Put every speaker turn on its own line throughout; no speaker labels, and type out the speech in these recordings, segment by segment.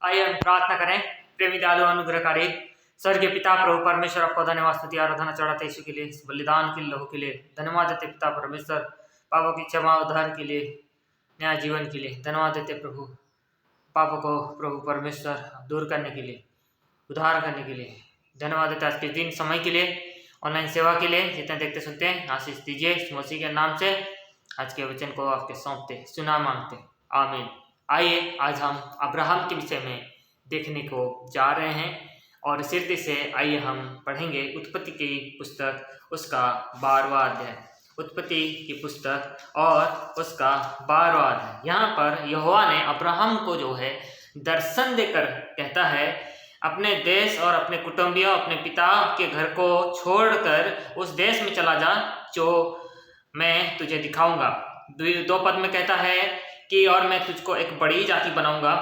आइए हम प्रार्थना करें। प्रेमी दयालु अनुग्रहकारी स्वर्गीय पिता प्रभु परमेश्वर, आपको धन्यवाद स्तुति आराधना चढ़ाते यीशु के लिए, इस बलिदान के लिए, लहू के लिए धन्यवाद देते पिता परमेश्वर। पापों की क्षमा उद्धार के लिए, नया जीवन के लिए धन्यवाद देते प्रभु। पापों को प्रभु परमेश्वर दूर करने के लिए, उद्धार करने के लिए धन्यवाद देते। आज के दिन समय के लिए, ऑनलाइन सेवा के लिए जितने देखते सुनते हैं आशीष दीजिए। यीशु मसीह के नाम से आज के वचन को आपके सौंपते, सुना मांगते, आमीन। आइए आज हम अब्राहम के विषय में देखने को जा रहे हैं और सिर्फ से आइए हम पढ़ेंगे उत्पत्ति की पुस्तक, उसका 12वां अध्याय। उत्पत्ति की पुस्तक और उसका 12वां अध्याय। यहाँ पर यहोवा ने अब्राहम को जो है दर्शन देकर कहता है, अपने देश और अपने कुटुंबियों, अपने पिता के घर को छोड़कर उस देश में चला जा जो मैं तुझे दिखाऊंगा। 2 पद में कहता है कि और मैं तुझको एक बड़ी जाति बनाऊंगा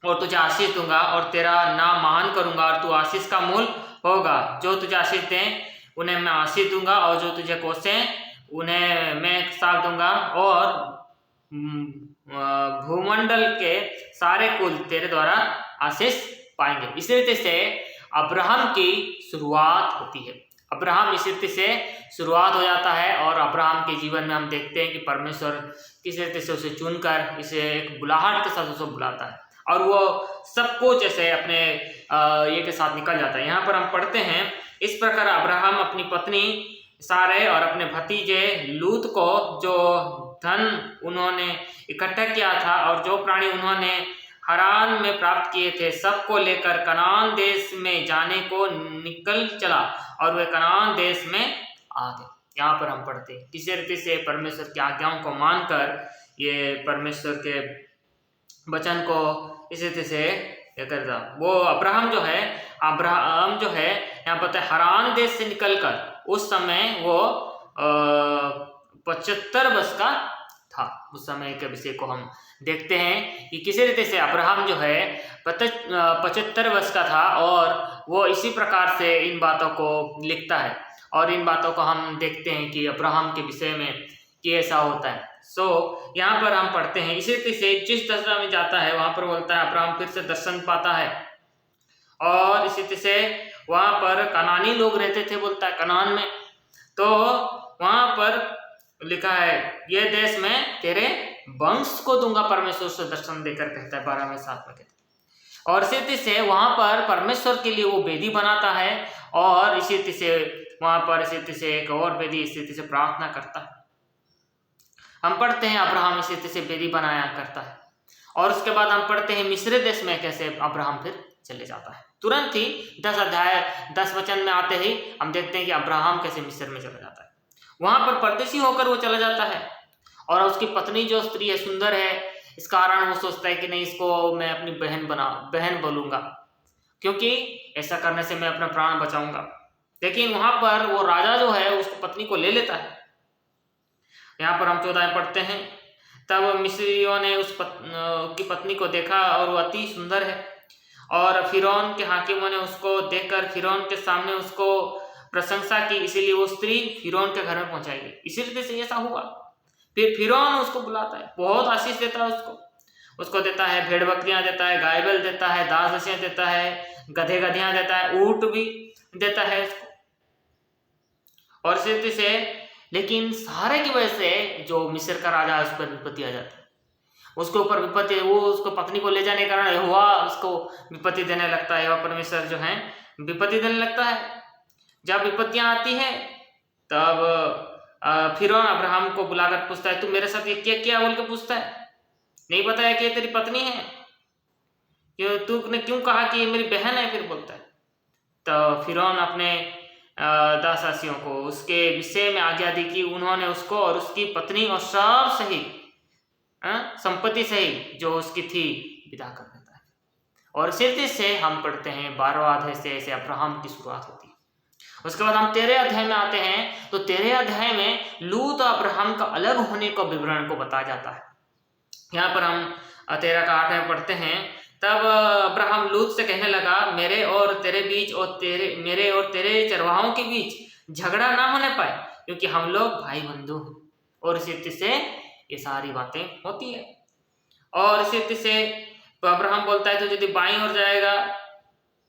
और तुझे आशीष दूंगा और तेरा नाम महान करूंगा और तू आशीष का मूल होगा। जो तुझे आशीष दें उन्हें मैं आशीष दूंगा और जो तुझे कोसें उन्हें मैं श्राप दूंगा और भूमंडल के सारे कुल तेरे द्वारा आशीष पाएंगे। इस रीति से अब्राहम की शुरुआत होती है। अब्राहम इस रीति से शुरुआत हो जाता है और अब्राहम के जीवन में हम देखते हैं कि परमेश्वर किस रीति से उसे चुनकर इसे एक बुलाहट के साथ उसे बुलाता है और वो सब कुछ ऐसे अपने ये के साथ निकल जाता है। यहाँ पर हम पढ़ते हैं, इस प्रकार अब्राहम अपनी पत्नी सारे और अपने भतीजे लूत को जो धन उन्होंने इकट्ठा किया था और जो प्राणी उन्होंने हरान में प्राप्त किए थे सबको लेकर कनान देश में जाने को निकल चला और वे कनान देश में आ गए। यहाँ पर हम पढ़ते हैं किसी रीति से परमेश्वर की आज्ञाओं को मानकर ये परमेश्वर के वचन को इस रीति से करता। वो अब्राहम जो है यहाँ पर हरान देश से निकलकर उस समय वो 75 वर्ष का था। उस समय के विषय को हम देखते हैं कि किसी रीति से अब्राहम जो है 75 वर्ष का था और वो इसी प्रकार से इन बातों को लिखता है और इन बातों को हम देखते हैं कि अब्राहम के विषय में कि ऐसा होता है। यहाँ पर हम पढ़ते हैं इसी रीति से जिस दशा में जाता है वहां पर बोलता है अब्राहम फिर से दर्शन पाता है और इसी रीति से वहां पर कनानी लोग रहते थे, बोलता है कनान में। तो वहां पर लिखा है ये देश में तेरे वंश को दूंगा, परमेश्वर से दर्शन देकर कहता है 12वें 7 में कहता है। और इसी रीति से वहां पर परमेश्वर के लिए वो वेदी बनाता है और इसी रीति से वहां पर इसी रीति से एक और वेदी इसी रीति से प्रार्थना करता है। हम पढ़ते हैं अब्राहम इसी रीति से वेदी बनाया करता है और उसके बाद हम पढ़ते हैं मिस्र देश में कैसे अब्राहम फिर चले जाता है। तुरंत ही 10 वचन में आते ही हम देखते हैं कि अब्राहम कैसे मिस्र में चला जाता है। वहां पर परदेशी होकर वो चला जाता है और उसकी पत्नी जो स्त्री है सुंदर है, इस कारण वो सोचता है कि नहीं, इसको मैं अपनी बहन बोलूंगा क्योंकि ऐसा करने से मैं अपना प्राण बचाऊंगा। लेकिन वहां पर वो राजा जो है उसको पत्नी को ले लेता है। यहाँ पर हम 14 में पढ़ते हैं, तब मिस्रियों ने उस की पत्नी को देखा और वो अति सुंदर है और फिरौन के हाकिमों ने उसको देखकर फिरौन के सामने उसको प्रशंसा की, इसीलिए वो स्त्री फिरौन के घर में पहुंचाई गई। इसी रीति से ऐसा हुआ। फिर फिरौन उसको बुलाता है, बहुत आशीष देता है उसको देता है, भेड़ बकरियां देता है, गाय बैल देता है, दास दासियां देता है, गधे गधियां देता है, ऊंट भी देता है उसको। और इसी रीति से लेकिन सारे की वजह से जो मिस्र का राजा है उस पर विपत्ति आ जाती है, उसके ऊपर विपत्ति, वो उसको पत्नी को ले जाने के कारण यहोवा उसको विपत्ति देने लगता है। यहोवा परमेश्वर जो है विपत्ति देने लगता है। जब विपत्तियां आती हैं तब फिरौन अब्राहम को बुलाकर पूछता है, तू मेरे साथ ये क्या किया बोल के पूछता है। नहीं पता है कि तेरी पत्नी है, क्यों तूने क्यों कहा कि ये मेरी बहन है, फिर बोलता है। तो फिरौन अपने दासासियों को उसके विषय में आज्ञा दी कि उन्होंने उसको और उसकी पत्नी और सब सही संपत्ति सही जो उसकी थी विदा कर देता है। और इसी से हम पढ़ते हैं 12वां अध्याय से ऐसे अब्राहम की शुरुआत होती है। उसके बाद हम 13 अध्याय में आते हैं तो 13 अध्याय में लूत और अब्राहम का अलग होने का विवरण को बताया जाता है। यहाँ पर हम 13 का 8 में पढ़ते हैं, तब अब्राहम लूत से कहने लगा, मेरे और तेरे बीच और मेरे और तेरे चरवाहों के बीच झगड़ा ना होने पाए क्योंकि हम लोग भाई बंधु हैं। और इसी रीति से ये सारी बातें होती है। और इसी रीति से तो अब्राहम बोलता है तो यदि बाईं ओर जाएगा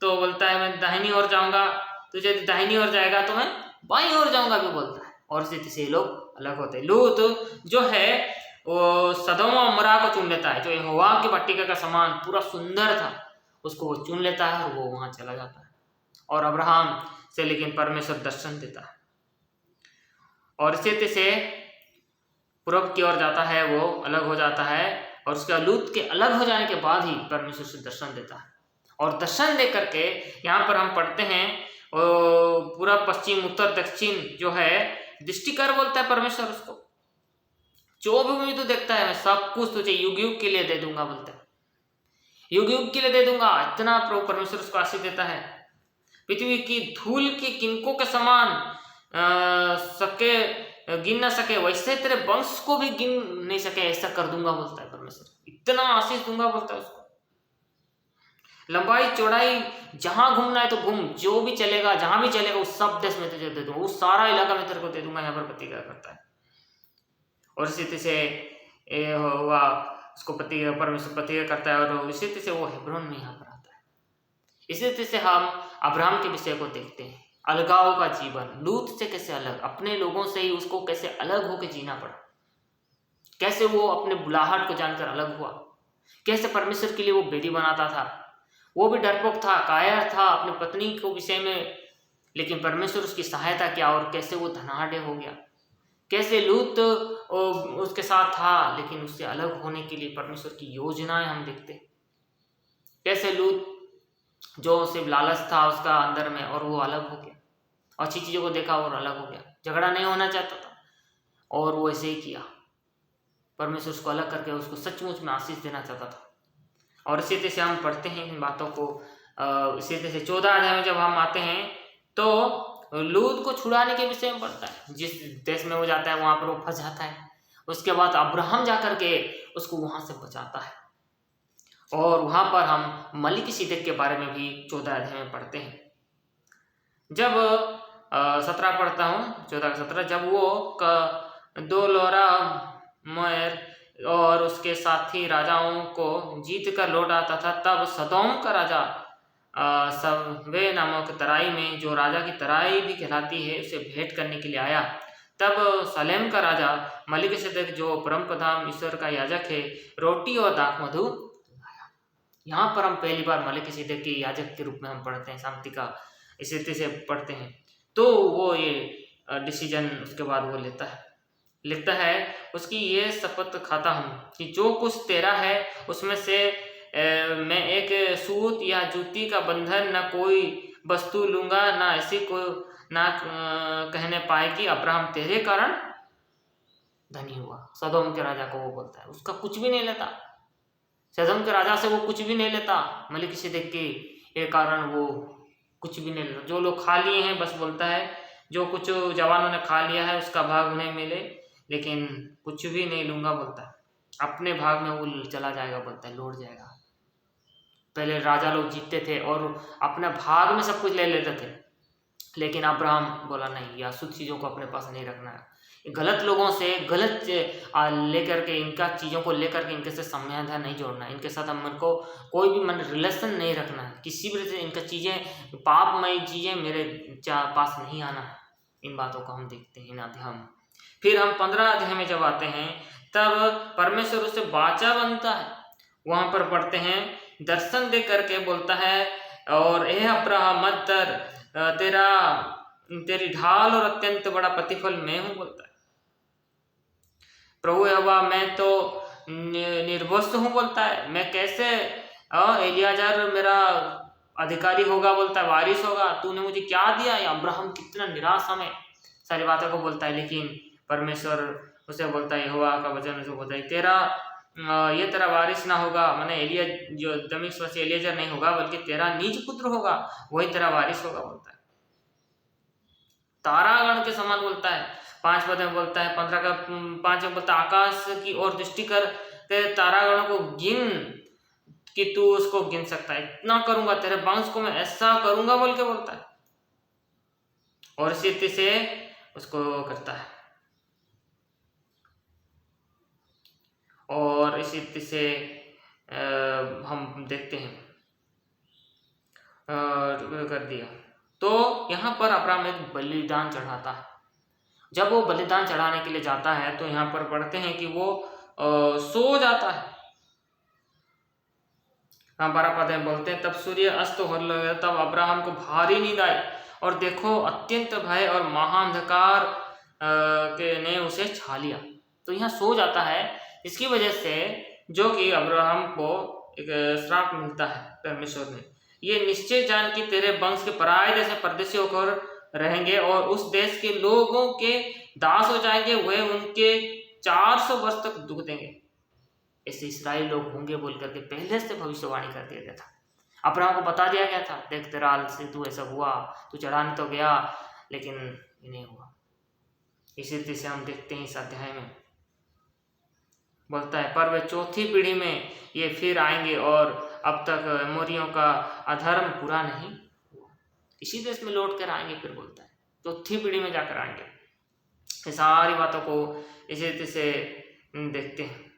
तो बोलता है मैं दाहिनी ओर जाऊंगा, तो यदि दाहिनी ओर जाएगा तो मैं बाईं ओर जाऊंगा भी बोलता है। और इसी से लोग अलग होते हैं। लूत जो है वो सदोम और अमोरा को चुन लेता है, जो यहोवा की वाटिका का समान पूरा सुंदर था उसको वो चुन लेता है और वो वहां चला जाता है। और अब्राहम से लेकिन परमेश्वर दर्शन देता है और इसी से पूर्व की ओर जाता है, वो अलग हो जाता है और उसके लूत के अलग हो जाने के बाद ही परमेश्वर से दर्शन देता है। और दर्शन दे करके यहाँ पर हम पढ़ते हैं पूरा पश्चिम उत्तर दक्षिण जो है दृष्टि कर बोलता है परमेश्वर उसको, जो भी तू देखता है मैं सब कुछ तुझे युग युग के लिए दे दूंगा बोलता है, युग युग के लिए दे दूंगा। इतना प्रभु परमेश्वर उसको आशीष देता है, पृथ्वी की धूल की किनकों के समान सके गिन ना सके वैसे तेरे वंश को भी गिन नहीं सके ऐसा कर दूंगा बोलता है परमेश्वर, इतना आशीष दूंगा बोलता है उसको। लंबाई चौड़ाई जहां घूमना है तो घूम, जो भी चलेगा जहां भी चलेगा उस सब देश में तुझे दे दूंगा, उस सारा इलाका में तेरे को दे दूंगा, यहाँ पर प्रतिज्ञा करता है। और इसी तरह से हुआ उसको परमेश्वर प्रतिज्ञा करता है और इसी तरह से वो हेब्रोन में यहाँ पर आता है। इसी तरह से हम अब्राहम के विषय को देखते हैं, अलगाव का जीवन, लूत से कैसे अलग, अपने लोगों से ही उसको कैसे अलग होकर जीना पड़ा, कैसे वो अपने बुलाहट को जानकर अलग हुआ, कैसे परमेश्वर के लिए वो बेदी बनाता था, वो भी डरपोक था, कायर था अपनी पत्नी को विषय में, लेकिन परमेश्वर उसकी सहायता किया और कैसे वो धनाढ़ हो गया, कैसे लूत उसके साथ था लेकिन उससे अलग होने के लिए परमेश्वर की योजनाएं हम देखते हैं, कैसे लूत जो सिर्फ लालच था उसका अंदर में और वो अलग हो गया, अच्छी चीज़ों को देखा और अलग हो गया, झगड़ा नहीं होना चाहता था और वो ऐसे ही किया, परमेश्वर उसको अलग करके उसको सचमुच में आशीष देना चाहता था। और इसी तरह से हम पढ़ते हैं इन बातों को, इसी तरह से 14 अध्याय में जब हम आते हैं तो लूत को छुड़ाने के विषय में पढ़ता है, जिस देश में वो जाता है वहाँ पर वो फंस जाता है, उसके बाद अब्राहम जा करके उसको वहाँ से बचाता है। और वहाँ पर हम मलिकिसिदक के बारे में भी 14 अध्याय में पढ़ते हैं। जब 17 पढ़ता हूँ, 14-17, जब वो दो लोरा मोर और उसके साथी राजाओं को जीत कर लौट आता था, तब सदोम का राजा सवे नामक तराई में, जो राजा की तराई भी कहलाती है, उसे भेंट करने के लिए आया। तब सलेम का राजा मलिकिसिदक जो परम प्रधान ईश्वर का याजक है, रोटी और दाख मधु लाया। यहाँ पर हम पहली बार मलिकिसिदक के याजक के रूप में हम पढ़ते हैं, शांति का इसी तरह से पढ़ते हैं। तो वो ये डिसीजन उसके बाद वो लिखता है उसकी ये शपथ खाता हूँ कि जो कुछ तेरा है उसमें से मैं एक सूत या जूती का बंधन न कोई वस्तु लूंगा, ना ऐसी कोई ना कहने पाए कि अब्राहम तेरे कारण धनी हुआ। सदोम के राजा को वो बोलता है, उसका कुछ भी नहीं लेता, सदोम के राजा से वो कुछ भी नहीं लेता, मलिकिसिदक के कारण वो कुछ भी नहीं लेता। जो लोग खा लिए हैं बस बोलता है, जो कुछ जवानों ने खा लिया है उसका भाग उन्हें मिले, लेकिन कुछ भी नहीं लूंगा बोलता है, अपने भाग में वो चला जाएगा बोलता है, लौट जाएगा। पहले राजा लोग जीतते थे और अपने भाग में सब कुछ ले लेते थे, लेकिन अब्राहम बोला नहीं, या शुद्ध चीज़ों को अपने पास नहीं रखना है, गलत लोगों से गलत लेकर के इनका चीज़ों को लेकर के इनके से संबंध नहीं जोड़ना है, इनके साथ हम को कोई भी मन रिलेशन नहीं रखना है, किसी भी तरह से इनका चीज़ें पापमय चीज़ें मेरे पास नहीं आना है। इन बातों को हम देखते हैं इन अध्याय में। फिर हम 15 अध्याय में जब आते हैं तब परमेश्वर उससे वाचा बनता है, वहाँ पर पढ़ते हैं, दर्शन दे करके बोलता है, और यह अब्राहम मत डर, तेरी ढाल और अत्यंत बड़ा प्रतिफल मैं हूँ बोलता है। प्रभु यहोवा मैं तो निर्वस्त्र हूँ बोलता है, मैं कैसे एलियाजर मेरा अधिकारी होगा बोलता है, वारिस होगा, तूने मुझे क्या दिया। अब्राहम कितना निराश हमें सारी बातों को बोलता है, लेकिन परमेश्वर उसे बोलता है, यहोवा का वचन उसे बोलता है, ये तेरा वारिस ना होगा, मैंने एलिया जो दमिश्क से एलियाजर नहीं होगा, बल्कि तेरा निज पुत्र होगा, वही तेरा वारिस होगा बोलता है। तारागण के समान बोलता है, 5 पद में बोलता है, 15 का 5 में बोलता है, आकाश की ओर दृष्टि कर तेरे तारागणों को गिन कि तू उसको गिन सकता है, इतना करूंगा, तेरे वंश को मैं ऐसा करूंगा बोल के बोलता है। और इसी तरह से उसको करता है। और इसी तरह से हम देखते हैं कर दिया। तो यहाँ पर अब्राहम एक बलिदान चढ़ाता है। जब वो बलिदान चढ़ाने के लिए जाता है तो यहाँ पर पढ़ते हैं कि वो सो जाता है। हाँ, 12 पद में बोलते हैं, तब सूर्य अस्त होने लगा, तब अब्राहम को भारी नींद आई और देखो अत्यंत भय और महाअंधकार के ने उसे छा लिया। तो यहाँ सो जाता है, इसकी वजह से जो कि अब्राहम को एक श्राप मिलता है परमेश्वर ने, ये निश्चय जान कि तेरे वंश के पराये देश में परदेशी होकर रहेंगे और उस देश के लोगों के दास हो जाएंगे, वे उनके 400 वर्ष तक दुख देंगे। ऐसे इस्राएल लोग होंगे बोल करके पहले से भविष्यवाणी कर दिया गया था। अब्राहम को बता दिया गया था, देख तेरा से तू ऐसा हुआ, तू चढ़ाने तो गया लेकिन ये नहीं हुआ। इसी तरह से हम देखते हैं इस अध्याय में बोलता है, पर वे चौथी पीढ़ी में ये फिर आएंगे और अब तक अमोरियों का अधर्म पूरा नहीं हुआ, इसी देश में लौट कर आएंगे। फिर बोलता है चौथी पीढ़ी में जाकर आएंगे। ये सारी बातों को इसी तरह से देखते हैं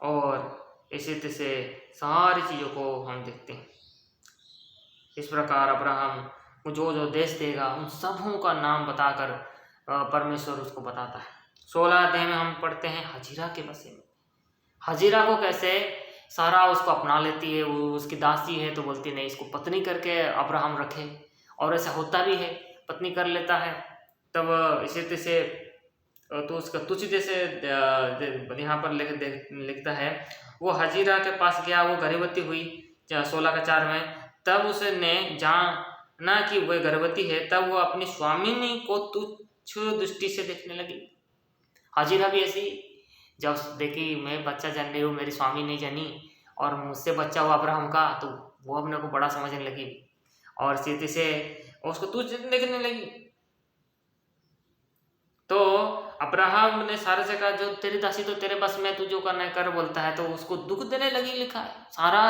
और इसी तरह से सारी चीज़ों को हम देखते हैं। इस प्रकार अब्राहम को जो जो देश देगा उन सबों का नाम बताकर परमेश्वर उसको बताता है। 16 अध्याय में हम पढ़ते हैं हजीरा के बसे में। हजीरा को कैसे सारा उसको अपना लेती है, वो उसकी दासी है, तो बोलती नहीं इसको पत्नी करके अब्राहम रखे, और ऐसा होता भी है, पत्नी कर लेता है। तब इसी तरह से तो उसका तुच्छ जैसे यहाँ पर लिखता है, वो हजीरा के पास गया, वो गर्भवती हुई 16 का 4 में। तब उसने जाना कि वह गर्भवती है, तब वो अपनी स्वामिनी को तुच्छ दृष्टि से देखने लगी। हजीरा भी ऐसी, जब देखी मैं बच्चा जन रही हूँ, मेरी स्वामी नहीं जनी और मुझसे बच्चा हुआ अब्राहम का, तो वो अपने को बड़ा समझने लगी और सीधी से उसको तुच्छ देखने लगी। तो अब्राहम ने सारे से कहा, जो तेरी दासी तो तेरे बस में, तू जो करना है कर, बोलता है। तो उसको दुख देने लगी, लिखा है। सारा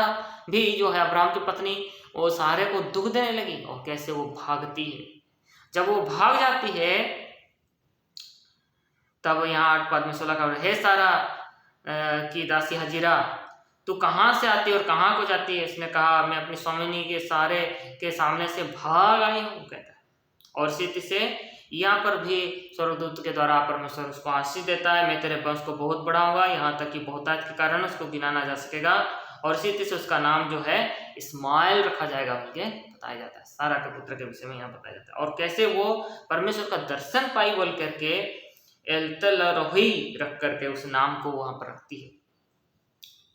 भी जो है अब्राहम की पत्नी, वो सारे को दुख देने लगी और कैसे वो भागती है। जब वो भाग जाती है तब यहाँ 8 पद में 16 का, हे सारा की दासी हजीरा, तू कहाँ से आती है और कहाँ को जाती है? इसने कहा, मैं अपनी स्वामिनी के सारे के सामने से भाग आई हूँ, कहता है। और इसी से यहाँ पर भी स्वर्गदूत के द्वारा परमेश्वर उसको आशीष देता है, मैं तेरे वंश को बहुत बढ़ाऊंगा, यहाँ तक कि बहुतायत के कारण उसको गिना ना जा सकेगा। और इसी से उसका नाम जो है इस्माइल रखा जाएगा बोल के बताया जाता है। सारा के पुत्र के विषय में यहाँ बताया जाता है। और कैसे वो परमेश्वर का दर्शन पाई बोल करके एल्तलरोही रख करके उस नाम को वहां पर रखती है।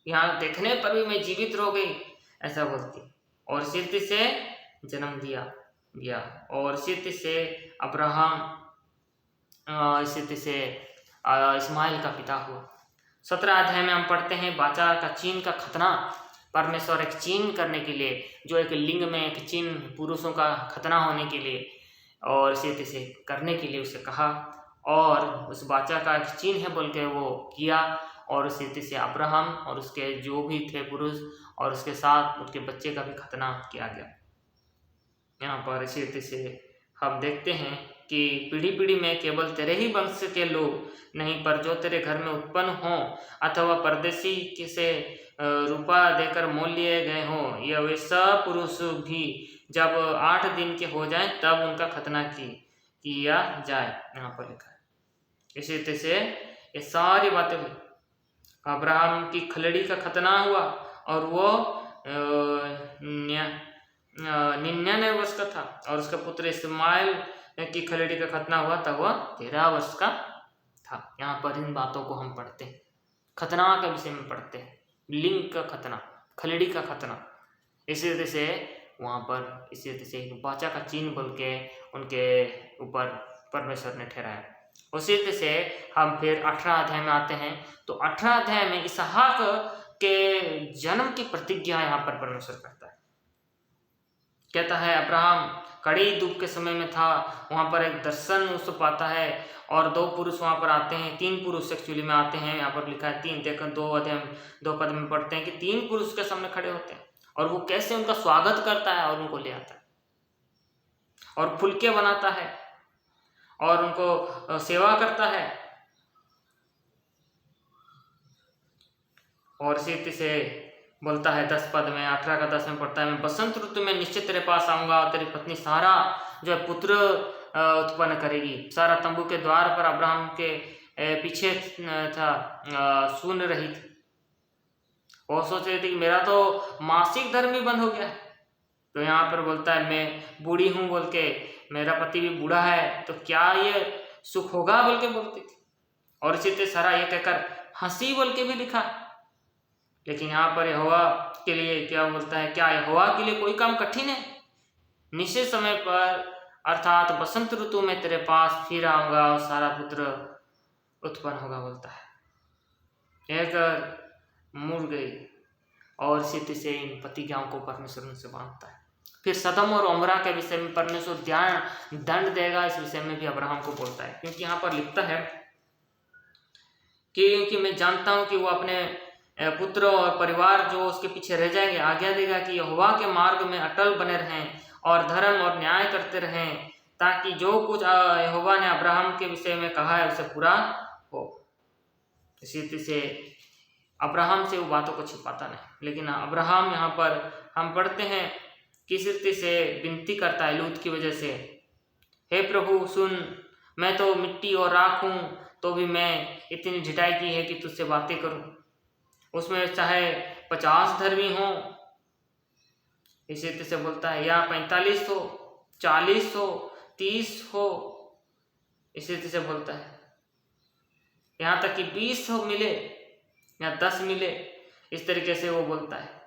यहाँ देखने पर भी मैं जीवित रह गई, ऐसा बोलती। और सिद्ध से जन्म दिया और सिद्ध से अब्राहम सिद्ध से इस्माइल का पिता हुआ। 17 अध्याय में हम पढ़ते हैं वाचा का चिन्ह का खतना। परमेश्वर एक चिन्ह करने के लिए, जो एक लिंग में एक चिन्ह पुरुषों का खतना होने के लिए और सिद्ध से करने के लिए उसे कहा, और उस वाचा का एक चिन्ह है बोल के वो किया। और उस रीति से अब्राहम और उसके जो भी थे पुरुष और उसके साथ उसके बच्चे का भी खतना किया गया। यहाँ पर इसी रीति से हम देखते हैं कि पीढ़ी पीढ़ी में केवल तेरे ही वंश के लोग नहीं, पर जो तेरे घर में उत्पन्न हों अथवा परदेशी से रुपा देकर मोल लिए गए हों, यह वे सब पुरुष भी जब 8 दिन के हो जाएं तब उनका खतना किया जाए, यहाँ पर लिखा है। इसी तरह से ये सारी बातें हुई। अब्राहम की खलड़ी का खतना हुआ और वो 99 वर्ष का था, और उसका पुत्र इस्माइल की खलड़ी का खतना हुआ तब वह 13 वर्ष का था। यहाँ पर इन बातों को हम पढ़ते हैं, खतना के विषय में पढ़ते हैं, लिंग का खतना, खलड़ी का खतना। इसी तरह से वहाँ पर इसी तरह से वाचा का चिन्ह बोल के उनके ऊपर परमेश्वर ने ठहराया। उसी तरह से हम फिर 18 अध्याय में आते हैं। तो 18 अध्याय में इसहाक के जन्म की प्रतिज्ञा यहाँ पर परमेश्वर करता है। कहता है अब्राहम कड़ी धूप के समय में था, वहाँ पर एक दर्शन उसको पाता है और 2 पुरुष वहाँ पर आते हैं, 3 पुरुष एक्चुअली में आते हैं। यहाँ पर लिखा है 3, देखकर 2 अध्याय 2 पद में पढ़ते हैं कि 3 पुरुष के सामने खड़े होते हैं और वो कैसे उनका स्वागत करता है और उनको ले आता है और फुलके बनाता है और उनको सेवा करता है। और इसी रीति से बोलता है 10 पद में, 18 का 10 में पढ़ता है, मैं बसंत ऋतु में निश्चित तेरे पास आऊँगा और तेरी पत्नी सारा जो है पुत्र उत्पन्न करेगी। सारा तंबू के द्वार पर अब्राहम के पीछे था, सुन रही थी। वो सोच रही थी कि मेरा तो मासिक धर्म ही बंद हो गया। तो यहाँ पर बोलता है मैं बूढ़ी हूँ बोल के, मेरा पति भी बूढ़ा है, तो क्या ये सुख होगा बोल के बोलती थी। और इसी तरह सारा ये कहकर हंसी बोल के भी लिखा। लेकिन यहाँ पर यहोवा के लिए क्या बोलता है, क्या यहोवा के लिए कोई काम कठिन है? निश्चित समय पर अर्थात बसंत ऋतु में तेरे पास फिर आऊंगा और सारा पुत्र उत्पन्न होगा बोलता है। कहकर मुड़ गई और इसी से इन प्रतिज्ञाओं को परमेश्वर उनसे बांधता है। फिर सदम और उमरा के विषय में परमेश्वर दंड देगा, इस विषय में भी अब्राहम को बोलता है। क्योंकि यहाँ पर लिखता है कि मैं जानता हूँ कि वो अपने पुत्र और परिवार जो उसके पीछे रह जाएंगे आज्ञा देगा कि यहोवा के मार्ग में अटल बने रहें और धर्म और न्याय करते रहें, ताकि जो कुछ यहोवा ने अब्राहम के विषय में कहा है उसे पूरा हो। इसी रीति से अब्राहम से वो बातों को छिपाता नहीं। लेकिन अब्राहम यहाँ पर हम पढ़ते हैं किस रीति से विनती करता है लूत की वजह से, हे प्रभु सुन, मैं तो मिट्टी और राख हूँ, तो भी मैं इतनी ढिठाई की है कि तुझसे बातें करूँ। उसमें चाहे 50 धर्मी हो, इसी तरह से बोलता है, या 45 हो, 40 हो, 30 हो, इसी तरह से बोलता है, यहाँ तक कि 20 हो मिले या 10 मिले, इस तरीके से वो बोलता है।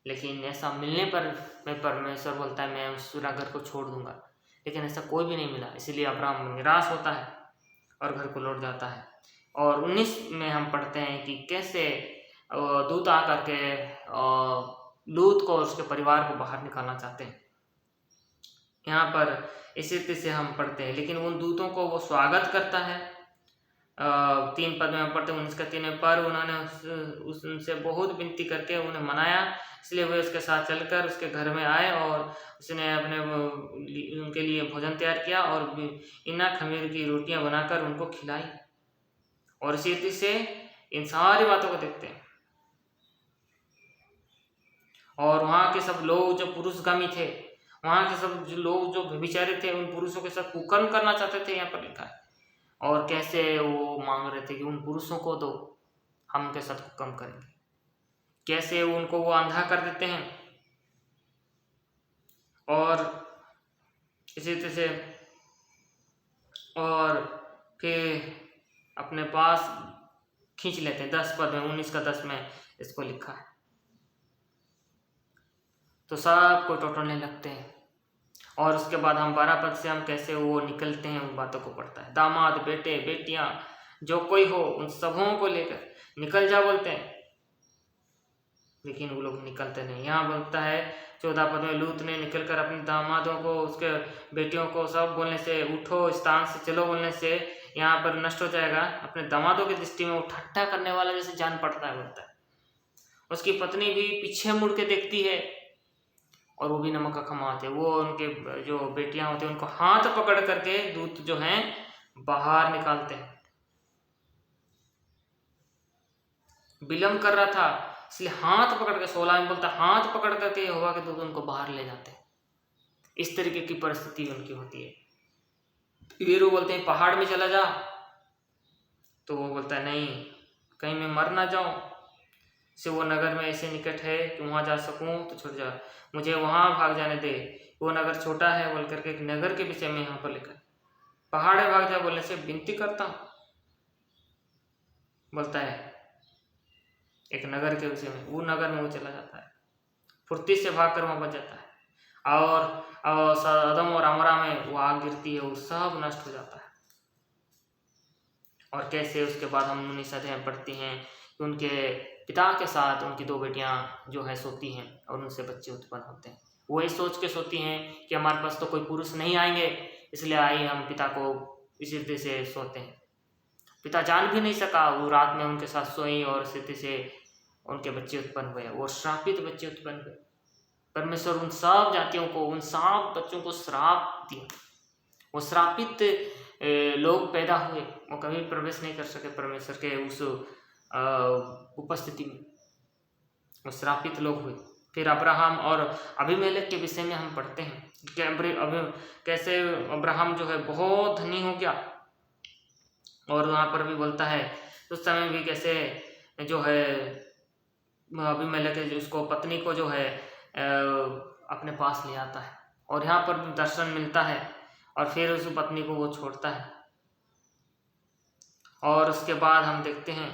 लेकिन ऐसा मिलने पर मैं परमेश्वर बोलता है मैं उस घर को छोड़ दूंगा। लेकिन ऐसा कोई भी नहीं मिला, इसीलिए अब्राहम निराश होता है और घर को लौट जाता है। और 19 में हम पढ़ते हैं कि कैसे दूत आकर के लूत को और उसके परिवार को बाहर निकालना चाहते हैं। यहाँ पर इसी तरह से हम पढ़ते हैं, लेकिन उन दूतों को वो स्वागत करता है। 3 पद में हम पढ़ते हैं 19 का 3 पर उन्होंने उनसे बहुत विनती करके उन्हें मनाया, इसलिए वे उसके साथ चलकर उसके घर में आए और उसने उनके लिए भोजन तैयार किया और इना खमीर की रोटियां बनाकर उनको खिलाई। और इसी रीति से इन सारी बातों को देखते हैं। और वहाँ के सब लोग जो पुरुषगामी थे, वहाँ के सब लोग जो व्यभिचारी थे, उन पुरुषों के साथ कुकर्म करना चाहते थे, यहाँ पर लिखा है। और कैसे वो मांग रहे थे कि उन पुरुषों को दो, हम उनके साथ कुकर्म करेंगे। कैसे उनको वो अंधा कर देते हैं और इसी तरह से और फिर अपने पास खींच लेते हैं। 10 पद में 19 का 10 में इसको लिखा है। तो सब को टोटलने लगते हैं। और उसके बाद हम 12 पद से हम कैसे वो निकलते हैं उन बातों को पढ़ता है। दामाद, बेटे, बेटियां जो कोई हो उन सबों को लेकर निकल जा बोलते हैं, लेकिन वो लोग निकलते नहीं। यहाँ बोलता है 14 पद में लूत ने निकलकर अपने दामादों को, उसके बेटियों को सब बोलने से, उठो स्थान से चलो बोलने से यहाँ पर नष्ट हो जाएगा। अपने दामादों की दृष्टि में वो ठट्ठा करने वाला जैसे जान पड़ता है बोलता है। उसकी पत्नी भी पीछे मुड़ के देखती है और वो भी नमक का खमाते। वो उनके जो बेटियां होती हैं उनको हाथ पकड़ करके दूत जो हैं बाहर निकालते हैं। विलम्ब कर रहा था इसलिए हाथ पकड़ के, 16 में बोलता हाथ पकड़ करके यहोवा के दूत उनको बाहर ले जाते हैं। इस तरीके की परिस्थिति उनकी होती है। फिर वो बोलते हैं पहाड़ में चला जा, तो वो बोलता है नहीं, कहीं मैं मर ना जाऊं, से वो नगर में ऐसे निकट है कि वहां जा सकूं तो छुट जा, मुझे वहां भाग जाने दे, वो नगर छोटा है बोल करके एक नगर के विषय में यहाँ पर लिखा। पहाड़ में भाग जा बोलने से विनती करता हूं, बोलता है एक नगर के विषय में। वो नगर में वो चला जाता है, फुर्ती से भाग कर वहां बच जाता है। और सदम और अमरा में वो आग गिरती है, वो सब नष्ट हो जाता है। और कैसे उसके बाद हम 19 अध्याय पढ़ते हैं कि उनके पिता के साथ उनकी 2 बेटियां जो है सोती हैं और उनसे बच्चे उत्पन्न होते हैं। वो ये सोच के सोती हैं कि हमारे पास तो कोई पुरुष नहीं आएंगे, इसलिए आइए हम पिता को इसी रीति से सोते हैं। पिता जान भी नहीं सका, वो रात में उनके साथ सोई और इस रीति से उनके बच्चे उत्पन्न हुए, वो श्रापित बच्चे उत्पन्न हुए। परमेश्वर उन सब जातियों को, उन सब बच्चों को श्राप दिया। वो श्रापित लोग पैदा हुए, वो कभी प्रवेश नहीं कर सके परमेश्वर के उस उपस्थिति में। वो श्रापित लोग हुए। फिर अब्राहम और अबीमेलेक के विषय में हम पढ़ते हैं कि कैसे अब्राहम जो है बहुत धनी हो गया, और वहाँ पर भी बोलता है उस समय भी कैसे जो है अबीमेलेक उसको पत्नी को जो है अपने पास ले आता है, और यहाँ पर भी दर्शन मिलता है, और फिर उस पत्नी को वो छोड़ता है। और उसके बाद हम देखते हैं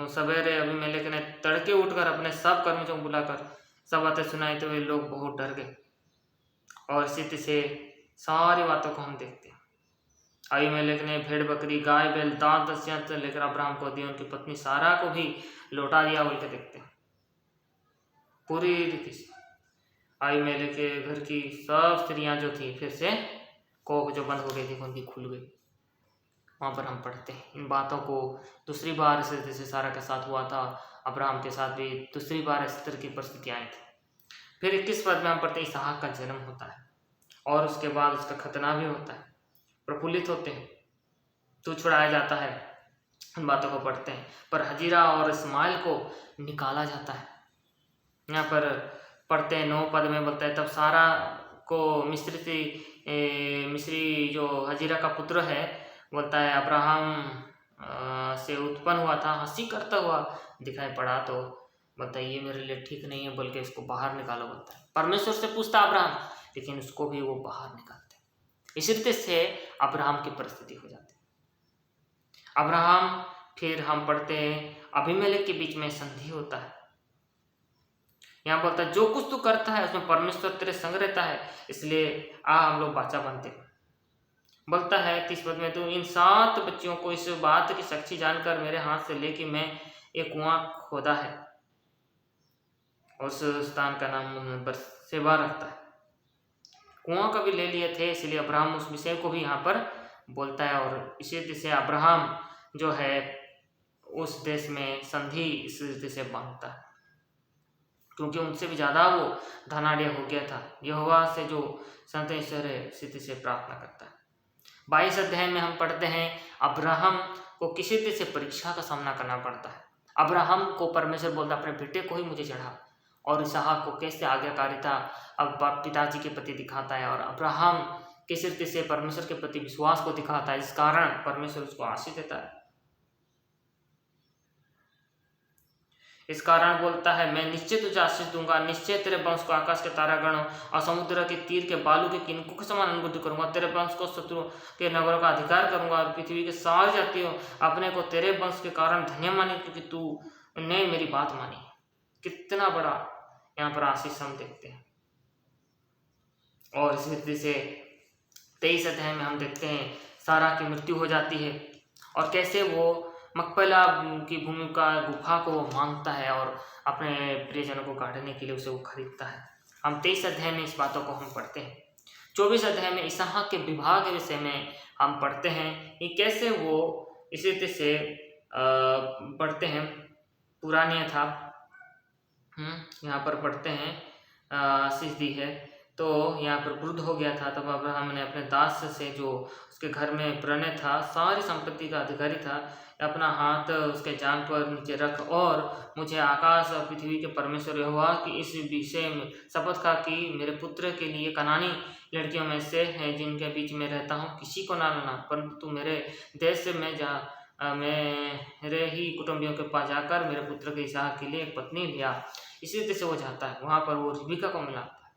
सवेरे अबीमेलेक ने तड़के उठकर अपने सब कर्मचारियों को बुलाकर सब बातें सुनाई, तो वे लोग बहुत डर गए। और इसी से सारी बातों को हम देखते हैं। अबीमेलेक ने भेड़ बकरी गाय बैल दास दस्युं से लेकर अब्राहम को दिए, उनकी पत्नी सारा को भी लौटा दिया बोल के देखते हैं। पूरी रीति से अबीमेलेक के घर की सब स्त्रियां जो थी फिर से कोख जो बंद हो गई थी उनकी खुल गई। वहाँ पर हम पढ़ते हैं इन बातों को दूसरी बार इस रीति से सारा के साथ हुआ था, अब्राहम के साथ भी दूसरी बार इस तरह की परिस्थिति आई थी। फिर 21 पद में हम पढ़ते हैं इसहाक का जन्म होता है, और उसके बाद उसका खतना भी होता है। प्रफुल्लित होते हैं, तो छुड़ाया जाता है, इन बातों को पढ़ते हैं। पर हजीरा और इस्माइल को निकाला जाता है। यहाँ पर पढ़ते हैं 9 पद में बोलता है तब सारा को मिस्री जो हजीरा का पुत्र है बोलता है अब्राहम से उत्पन्न हुआ था, हंसी करता हुआ दिखाई पड़ा, तो बोलता है ये मेरे लिए ठीक नहीं है बोल के इसको बाहर निकालो बोलता है। परमेश्वर से पूछता अब्राहम, लेकिन उसको भी वो बाहर निकालते हैं। इस रीति से अब्राहम की परिस्थिति हो जाती है। अब्राहम फिर हम पढ़ते हैं अबीमेलेक के बीच में संधि होता है। यहाँ बोलता है जो कुछ तू करता है उसमें परमेश्वर तेरे संग रहता है, इसलिए हम लोग बाचा बनते हैं। बोलता है 30 पद में, तो इन 7 बच्चियों को इस बात की साक्षी जानकर मेरे हाथ से लेके मैं एक कुआं खोदा है, और उस स्थान का नाम बरसेबा रखता है। कुआं कभी ले लिए थे, इसलिए अब्राहम उस विषय को भी यहाँ पर बोलता है। और इसी रीति से अब्राहम जो है उस देश में संधि इस रीति से बांधता है, क्योंकि उनसे भी ज़्यादा वो धनाढ़ हो गया था। यहोवा से जो संतेश्वर है स्थिति से प्रार्थना करता है। 22 अध्याय में हम पढ़ते हैं अब्राहम को किसी रीति से परीक्षा का सामना करना पड़ता है। अब्राहम को परमेश्वर बोलता अपने बेटे को ही मुझे चढ़ा, और इसहाक को कैसे आज्ञाकारिता अब पिताजी के प्रति दिखाता है, और अब्राहम किस रीति से परमेश्वर के प्रति विश्वास को दिखाता है, इस कारण परमेश्वर उसको आशीष देता है। इस कारण बोलता है मैं निश्चय तुझे आशीष दूंगा, निश्चय तेरे वंश को आकाश के तारागण और समुद्र के तीर के बालू के किनकों के समान अनुभूति करूंगा। तेरे वंश को शत्रु के नगरों का अधिकार करूंगा, और पृथ्वी के सारी जातियों अपने को तेरे वंश के कारण धन्य माने, क्योंकि तूने मेरी बात मानी। कितना बड़ा यहाँ पर आशीष हम देखते हैं। और इस रीति से 23 अध्याय में हम देखते हैं सारा की मृत्यु हो जाती है, और कैसे वो मकपेला की भूमि का गुफा को मांगता है और अपने प्रियजनों को काटने के लिए उसे वो खरीदता है। हम 23 अध्याय में इस बातों को हम पढ़ते हैं। 24 अध्याय में इसहाक के विवाह के विषय में हम पढ़ते हैं कि कैसे वो इसी रीति से पढ़ते हैं। पुरानी था यहाँ पर पढ़ते हैं आशीष दी है, तो यहाँ पर वृद्ध हो गया था। तब अब्राहम ने अपने दास से जो उसके घर में प्रणय था, सारी संपत्ति का अधिकारी था, अपना हाथ उसके जांघ पर नीचे रख और मुझे आकाश और पृथ्वी के परमेश्वर यहोवा की इस विषय में शपथ खा कि मेरे पुत्र के लिए कनानी लड़कियों में से हैं जिनके बीच में रहता हूँ किसी को ना लाना, परंतु मेरे देश से मेरे ही कुटुंबियों के पास जाकर मेरे पुत्र के इसहाक के लिए एक पत्नी लिया। इसी रीति से वो जाता है, वहाँ पर वो रिबिका को मिलाता है।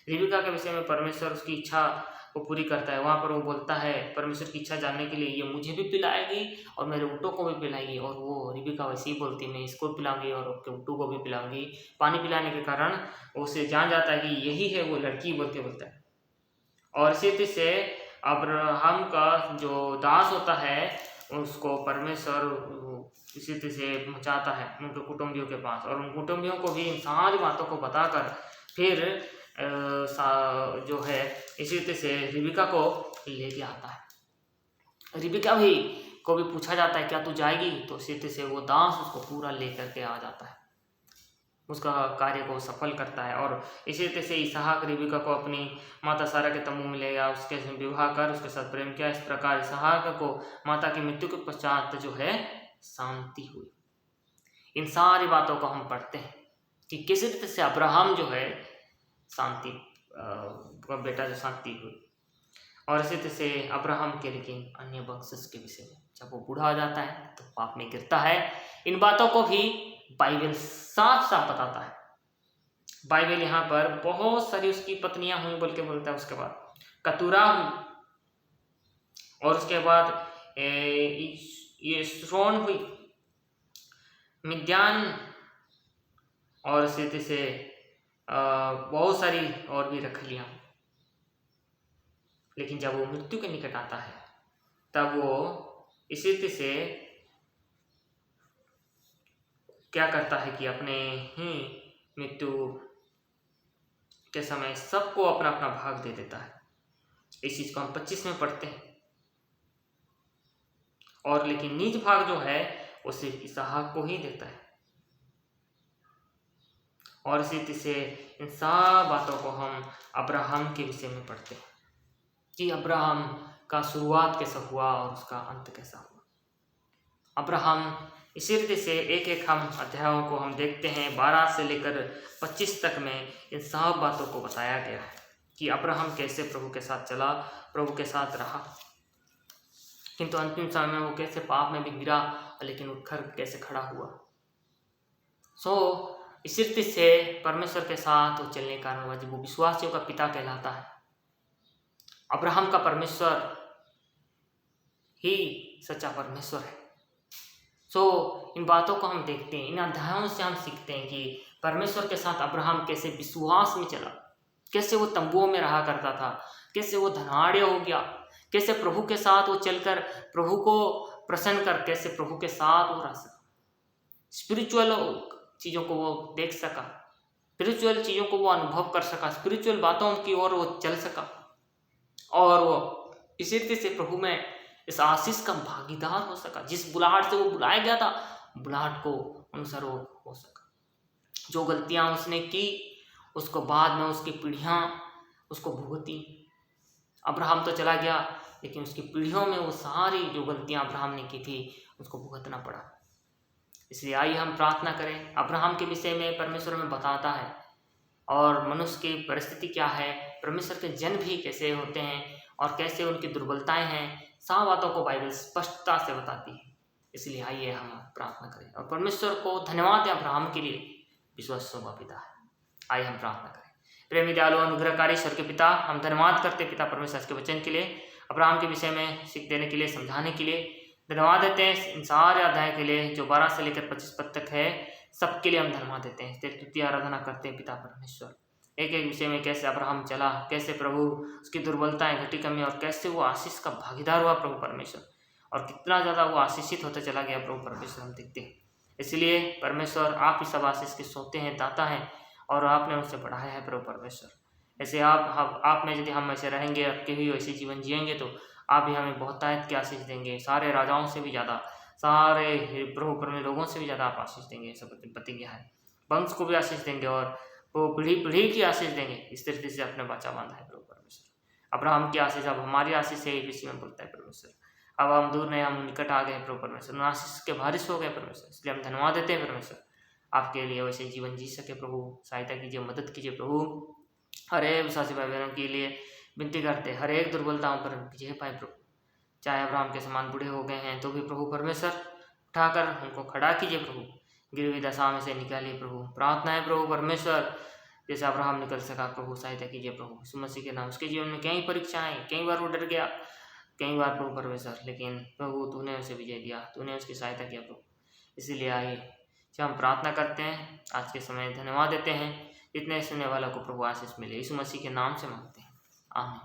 रिबिका के विषय में परमेश्वर उसकी इच्छा को पूरी करता है। वहाँ पर वो बोलता है परमेश्वर की इच्छा जानने के लिए ये मुझे भी पिलाएगी और मेरे ऊँटों को भी पिलाएगी, और वो रिबिका वैसे ही बोलती मैं इसको पिलाऊंगी और आपके ऊँटों को भी पिलाऊंगी। पानी पिलाने के कारण उसे जान जाता है कि यही है वो लड़की बोल के बोलता है। और इसी रीति से अब्राहम का जो दास होता है उसको परमेश्वर इसी रीति से पहुँचाता है उनके कुटुंबियों के पास, और उन कुटुंबियों को भी इन सारी बातों को बताकर फिर जो है इसी रीति से रिबिका को लेके आता है। रिबिका भी को भी पूछा जाता है क्या तू जाएगी, तो इसी रीति से वो दास उसको पूरा लेकर के आ जाता है, उसका कार्य को सफल करता है। और इसी रीति से इसहाक रिबिका को अपनी माता सारा के तंबू में ले गया, उसके विवाह कर उसके साथ प्रेम किया। इस प्रकार इसहाक को माता की मृत्यु के पश्चात जो है शांति हुई। इन सारी बातों को हम पढ़ते हैं कि किस रीति से अब्राहम जो है शांति का बेटा जो शांति हुई, और इसी तरह से अब्राहम के लेकिन अन्य वंशज के विषय में जब वो बूढ़ा हो जाता है तो पाप में गिरता है। इन बातों को भी बाइबल साफ साफ बताता है। बाइबल यहाँ पर बहुत सारी उसकी पत्नियां हुई बोल के बोलता है, उसके बाद कतूरा हुई, और उसके बाद ये श्रोण हुई, मिद्यान, और इसी तरह से बहुत सारी और भी रखलियां। लेकिन जब वो मृत्यु के निकट आता है तब वो इसी तरह से क्या करता है कि अपने ही मृत्यु के समय सबको अपना अपना भाग दे देता है। इस चीज को हम 25 में पढ़ते हैं। और लेकिन निज भाग जो है वो सिर्फ इसहाक को ही देता है। और इसी तरह से इन सब बातों को हम अब्राहम के विषय में पढ़ते हैं कि अब्राहम का शुरुआत कैसा हुआ और उसका अंत कैसा हुआ। अब्राहम इसी रीति से एक एक हम अध्यायों को हम देखते हैं। 12 से लेकर 25 तक में इन सब बातों को बताया गया है कि अब्राहम कैसे प्रभु के साथ चला, प्रभु के साथ रहा, किंतु अंतिम समय में वो कैसे पाप में भी गिरा, लेकिन उठकर कैसे खड़ा हुआ। इसी रीति से परमेश्वर के साथ वो चलने का कारण वो विश्वासियों का पिता कहलाता है। अब्राहम का परमेश्वर ही सच्चा परमेश्वर है। इन बातों को हम देखते हैं, इन अध्यायों से हम सीखते हैं कि परमेश्वर के साथ अब्राहम कैसे विश्वास में चला, कैसे वो तंबुओं में रहा करता था, कैसे वो धनाढ़ हो गया, कैसे प्रभु के साथ वो चलकर प्रभु को प्रसन्न कर, कैसे प्रभु के साथ वो रह सका, स्पिरिचुअल चीज़ों को वो देख सका, स्पिरिचुअल चीज़ों को वो अनुभव कर सका, स्पिरिचुअल बातों की ओर वो चल सका, और वो इसी रीति से प्रभु में इस आशीष का भागीदार हो सका। जिस बुलाहट से वो बुलाया गया था, बुलाहट को अनुसार वो हो सका। जो गलतियां उसने की उसको बाद में उसकी पीढ़ियां उसको भुगती। अब्राहम तो चला गया, लेकिन उसकी पीढ़ियों में वो सारी जो गलतियां अब्राहम ने की थी उसको भुगतना पड़ा। इसलिए आइए हम प्रार्थना करें। अब्राहम के विषय में परमेश्वर में बताता है, और मनुष्य की परिस्थिति क्या है, परमेश्वर के जन भी कैसे होते हैं और कैसे उनकी दुर्बलताएं हैं, सब बातों को बाइबल स्पष्टता से बताती है। इसलिए आइए हम प्रार्थना करें और परमेश्वर को धन्यवाद दें अब्राहम के लिए, विश्वासों का पिता है। आइए हम प्रार्थना करें। प्रेमी दयालु अनुग्रहकारी स्वर्ग के पिता, हम धन्यवाद करते पिता परमेश्वर के वचन के लिए, अब्राहम के विषय में सीख देने के लिए, समझाने के लिए धन्यवाद देते हैं। इन सारे अध्याय के लिए जो 12 से लेकर 25 पद तक है, सबके लिए हम धन्यवाद देते हैं। तेरी स्तुति आराधना करते हैं पिता परमेश्वर। एक एक विषय में कैसे अब्राहम चला, कैसे प्रभु उसकी दुर्बलताएं घटी, कमी, और कैसे वो आशीष का भागीदार हुआ प्रभु परमेश्वर, और कितना ज़्यादा वो आशीषित होता चला गया प्रभु परमेश्वर, हम देखते हैं। इसलिए परमेश्वर आप ही सब आशीष के सोते हैं, दाता हैं, और आपने उनसे बढ़ाया है प्रभु परमेश्वर। ऐसे आप में यदि हम ऐसे रहेंगे, आपके भी वैसे जीवन जिएंगे, तो आप भी हमें बहुत तायत की आशीष देंगे। सारे राजाओं से भी ज़्यादा, सारे प्रभु परमेश्वर लोगों से भी ज़्यादा आप आशीष देंगे। सब प्रतिज्ञा है, वंश को भी आशीष देंगे और वो पीढ़ी पीढ़ी की आशीष देंगे। इस तरीके से अपने बच्चा बांधा है प्रभु परमेश्वर। अब्राहम की आशीष अब हमारी आशीष है, इसी में बोलता है परमेश्वर। अब हम दूर नहीं, हम निकट आ गए प्रभु परमेश्वर, आशीष के बारिश हो गए परमेश्वर। इसलिए हम धन्यवाद देते हैं परमेश्वर, आपके लिए वैसे जीवन जी सके प्रभु। सहायता कीजिए, मदद कीजिए प्रभु। हर एक विश्वासी भाई बहनों के लिए विनती करते, हर एक दुर्बलताओं पर विजय पाए प्रभु। चाहे अब्राहम के समान बूढ़े हो गए हैं तो भी प्रभु परमेश्वर उठाकर उनको खड़ा कीजिए प्रभु, गिरवी दशा में से निकालिए प्रभु। प्रार्थना है प्रभु परमेश्वर, जैसे अब्राहम निकल सका प्रभु, सहायता कीजिए प्रभु यीशु मसीह के नाम। उसके जीवन में कई परीक्षाएं, कई बार वो डर गया, कई बार प्रभु परमेश्वर, लेकिन प्रभु तूने उसे विजय दिया, तूने उसकी सहायता किया प्रभु। इसीलिए आइए जब हम प्रार्थना करते हैं आज के समय, धन्यवाद देते हैं। जितने सुनने वालों को प्रभु आशीष मिले, यीशु मसीह के नाम से मांगते हैं, आमीन।